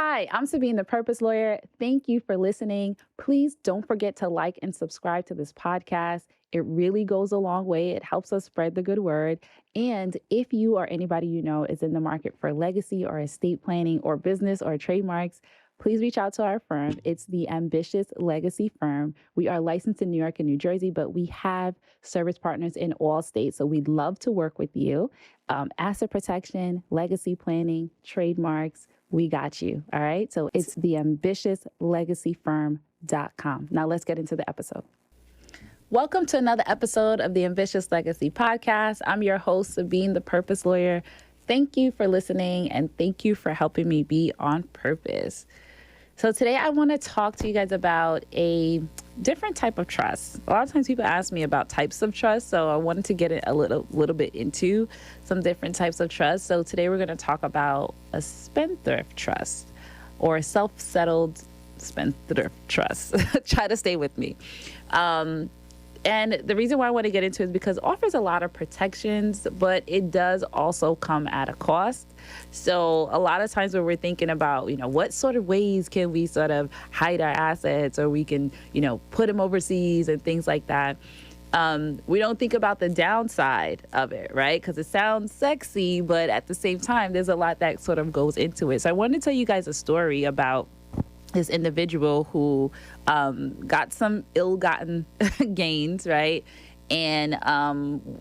Hi, I'm Sabine, the Purpose Lawyer. Thank you for listening. Please don't forget to like and subscribe to this podcast. It really goes a long way. It helps us spread the good word. And if you or anybody you know is in the market for legacy or estate planning or business or trademarks, please reach out to our firm. It's the Ambitious Legacy Firm. We are licensed in New York and New Jersey, but we have service partners in all states. So we'd love to work with you. Asset protection, legacy planning, trademarks. We got you. All right. So it's the ambitiouslegacyfirm.com. Now let's get into the episode. Welcome to another episode of the Ambitious Legacy Podcast. I'm your host, Sabine, the Purpose Lawyer. Thank you for listening and thank you for helping me be on purpose. So today I want to talk to you guys about a different type of trust. A lot of times people ask me about types of trust, so I wanted to get it a little bit into some different types of trust. So today we're going to talk about a spendthrift trust or a self-settled spendthrift trust. Try to stay with me. And the reason why I want to get into it is because it offers a lot of protections, but it does also come at a cost. So a lot of times when we're thinking about, what sort of ways can we sort of hide our assets or we can, put them overseas and things like that, we don't think about the downside of it, right? Because it sounds sexy, but at the same time, there's a lot that sort of goes into it. So I wanted to tell you guys a story about this individual who got some ill-gotten gains, right? And,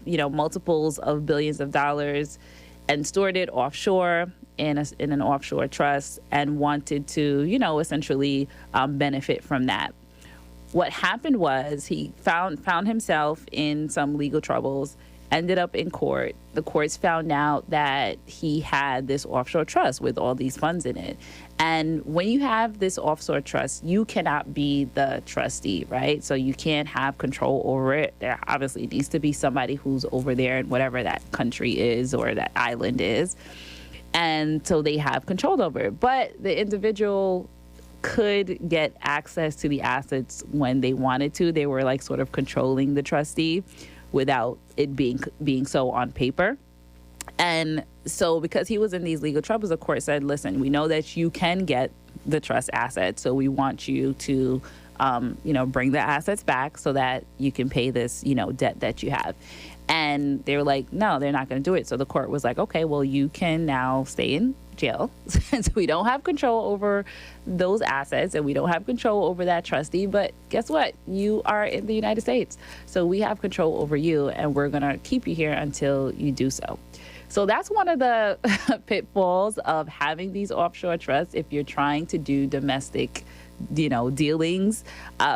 multiples of billions of dollars and stored it offshore in an offshore trust and wanted to, essentially benefit from that. What happened was he found himself in some legal troubles, ended up in court. The courts found out that he had this offshore trust with all these funds in it. And when you have this offshore trust, you cannot be the trustee, right? So you can't have control over it. There obviously needs to be somebody who's over there in whatever that country is or that island is. And so they have control over it. But the individual could get access to the assets when they wanted to. They were like sort of controlling the trustee without it being so on paper. And so because he was in these legal troubles, the court said, listen, we know that you can get the trust assets. So we want you to, bring the assets back so that you can pay this, debt that you have. And they were like, no, they're not going to do it. So the court was like, okay, well, you can now stay in jail since we don't have control over those assets and we don't have control over that trustee. But guess what? You are in the United States. So we have control over you and we're going to keep you here until you do so. So that's one of the pitfalls of having these offshore trusts if you're trying to do domestic, dealings,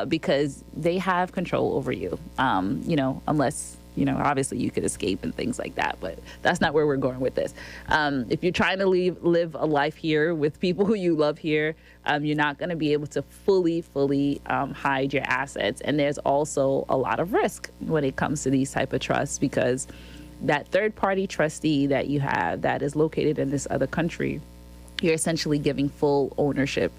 because they have control over you, unless obviously you could escape and things like that, but that's not where we're going with this. If you're trying to live a life here with people who you love here, you're not going to be able to fully hide your assets. And there's also a lot of risk when it comes to these type of trusts, because that third party trustee that you have that is located in this other country, you're essentially giving full ownership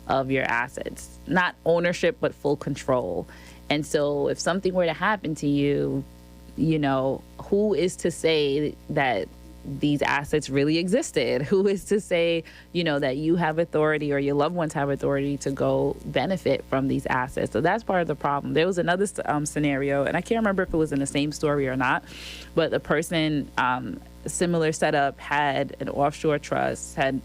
of your assets. Not ownership, but full control. And so if something were to happen to you, who is to say that these assets really existed? Who is to say, that you have authority or your loved ones have authority to go benefit from these assets? So that's part of the problem. There was another scenario, and I can't remember if it was in the same story or not, but the person, similar setup, had an offshore trust, had,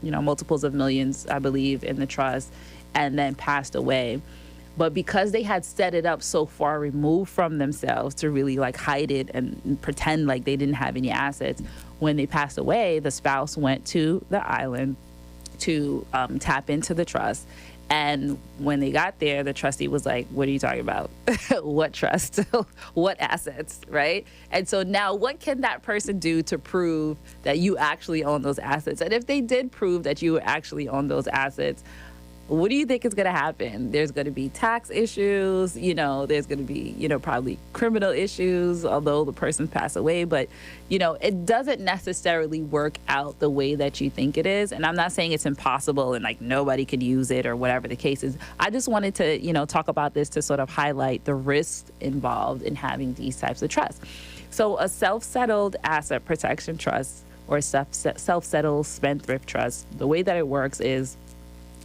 multiples of millions, I believe, in the trust, and then passed away. But because they had set it up so far removed from themselves to really hide it and pretend like they didn't have any assets, when they passed away, the spouse went to the island to tap into the trust. And when they got there, the trustee was like, what are you talking about? What trust? What assets, right? And so now what can that person do to prove that you actually own those assets? And if they did prove that you actually own those assets, what do you think is going to happen? There's going to be tax issues, there's going to be, probably criminal issues, although the person passed away. But, it doesn't necessarily work out the way that you think it is. And I'm not saying it's impossible and nobody could use it or whatever the case is. I just wanted to, talk about this to sort of highlight the risks involved in having these types of trusts. So a self-settled asset protection trust or self-settled spendthrift trust. The way that it works is,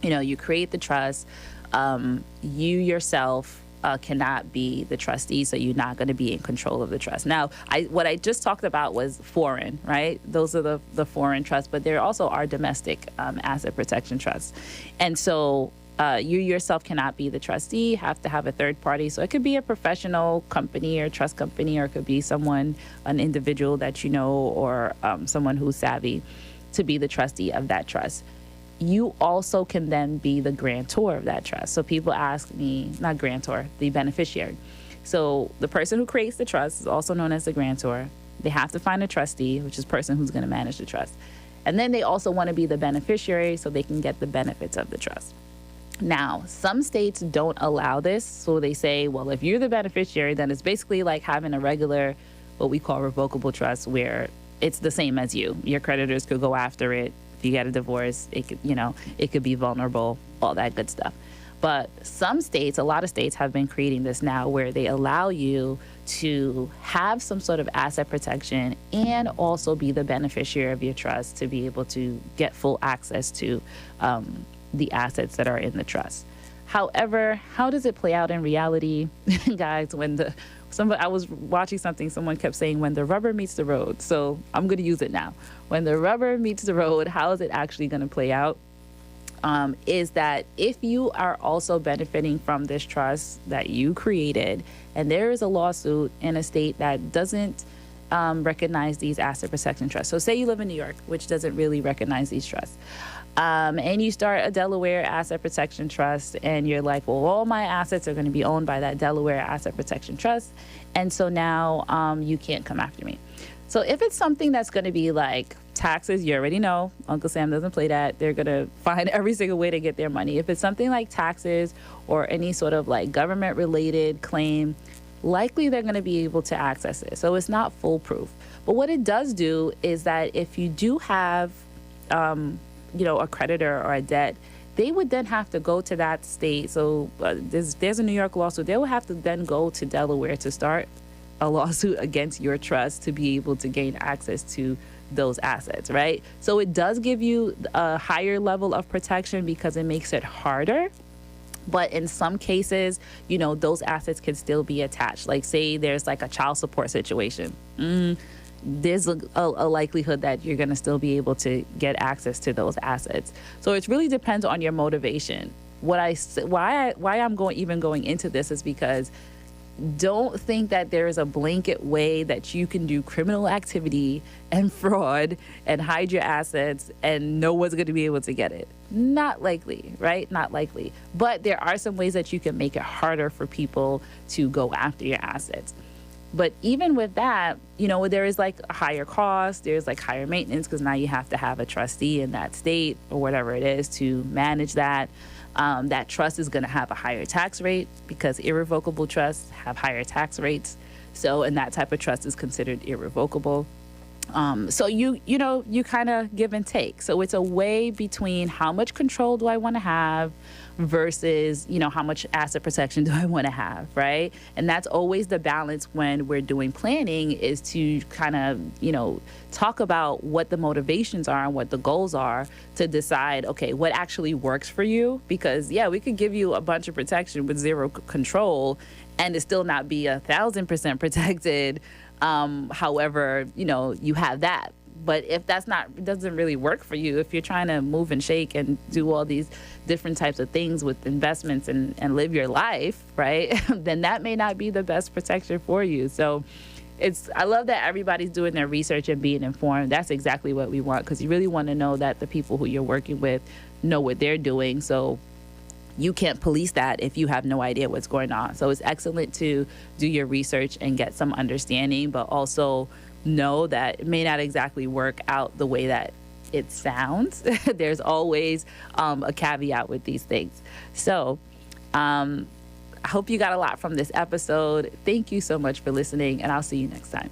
you create the trust. You yourself cannot be the trustee, so you're not going to be in control of the trust. Now, what I just talked about was foreign, right? Those are the foreign trusts, but there also are domestic asset protection trusts. And so you yourself cannot be the trustee, have to have a third party. So it could be a professional company or trust company, or it could be an individual that you know, or someone who's savvy to be the trustee of that trust. You also can then be the grantor of that trust. So people ask me, not grantor, the beneficiary. So the person who creates the trust is also known as the grantor. They have to find a trustee, which is the person who's going to manage the trust. And then they also want to be the beneficiary so they can get the benefits of the trust. Now, some states don't allow this. So they say, well, if you're the beneficiary, then it's basically like having a regular, what we call revocable trust, where it's the same as you. Your creditors could go after it. If you get a divorce, it could be vulnerable, all that good stuff. But some states, a lot of states have been creating this now where they allow you to have some sort of asset protection and also be the beneficiary of your trust to be able to get full access to the assets that are in the trust. However, how does it play out in reality, guys? I was watching something, someone kept saying, when the rubber meets the road. So I'm going to use it now. When the rubber meets the road, how is it actually going to play out? Is that if you are also benefiting from this trust that you created, and there is a lawsuit in a state that doesn't recognize these asset protection trusts. So say you live in New York, which doesn't really recognize these trusts. And you start a Delaware asset protection trust, and you're like, well, all my assets are going to be owned by that Delaware asset protection trust. And so now you can't come after me. So if it's something that's going to be like taxes, you already know, Uncle Sam doesn't play that. They're going to find every single way to get their money. If it's something like taxes or any sort of like government related claim, likely they're going to be able to access it. So it's not foolproof. But what it does do is that if you do have, a creditor or a debt, they would then have to go to that state. So there's a New York lawsuit. They will have to then go to Delaware to start a lawsuit against your trust to be able to gain access to those assets, right? So it does give you a higher level of protection because it makes it harder. But in some cases, those assets can still be attached. Like say there's like a child support situation. There's a likelihood that you're going to still be able to get access to those assets. So it really depends on your motivation. Why I'm going into this is because don't think that there is a blanket way that you can do criminal activity and fraud and hide your assets and no one's going to be able to get it. Not likely, right? Not likely. But there are some ways that you can make it harder for people to go after your assets. But even with that, there is like a higher cost, there's like higher maintenance because now you have to have a trustee in that state or whatever it is to manage that. That trust is going to have a higher tax rate because irrevocable trusts have higher tax rates. So, and that type of trust is considered irrevocable. So you kind of give and take. So it's a way between how much control do I want to have versus, how much asset protection do I want to have, right? And that's always the balance when we're doing planning is to kind of, talk about what the motivations are and what the goals are to decide, okay, what actually works for you? Because, we could give you a bunch of protection with zero control and it still not be 1,000% protected. However, you have that. But if doesn't really work for you, if you're trying to move and shake and do all these different types of things with investments and live your life, right, then that may not be the best protection for you. So I love that everybody's doing their research and being informed. That's exactly what we want because you really want to know that the people who you're working with know what they're doing. So you can't police that if you have no idea what's going on. So it's excellent to do your research and get some understanding, but also know that it may not exactly work out the way that it sounds. There's always a caveat with these things. So I hope you got a lot from this episode. Thank you so much for listening, and I'll see you next time.